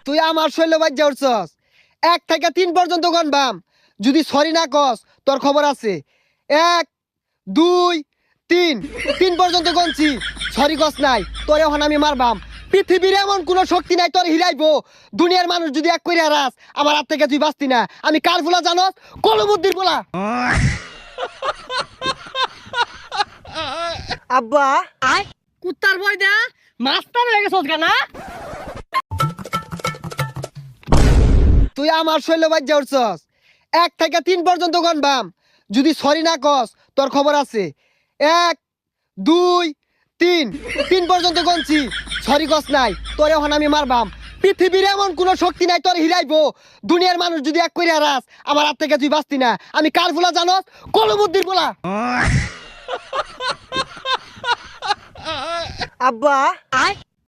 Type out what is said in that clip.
তুই আমার শৈল বাজ্যা উঠছস 1 থেকে 3 পর্যন্ত গণবাম যদি সরি না কস তোর খবর আছে 1 2 3 3 পর্যন্ত গণছি সরি কস নাই তোরে এখন আমি মারবাম পৃথিবীর এমন কোন শক্তি নাই তোর হিরাইবো দুনিয়ার মানুষ যদি এক কইরা রাস আমার হাত থেকে তুই বাঁচতি না আমি কার ফুলা জানোস কলমুদ্দির বলা আব্বা কুত্তার বই দা মাস্টার হয়ে গেছস না তুই আমার শৈল বাজ্যা উঠছস 1 থেকে 3 পর্যন্ত গণবাম যদি সরি না কস তোর খবর আছে 1 2 3 3 পর্যন্ত গণছি সরি কস নাই তোরে এখন আমি মারবাম পৃথিবীর এমন কোন শক্তি নাই তোর হিরাইবো দুনিয়ার মানুষ যদি এক কইরা রাস আমার হাত থেকে তুই বাঁচতি না আমি কার ফুলা জানোস কলমুদ্দির বলা আব্বা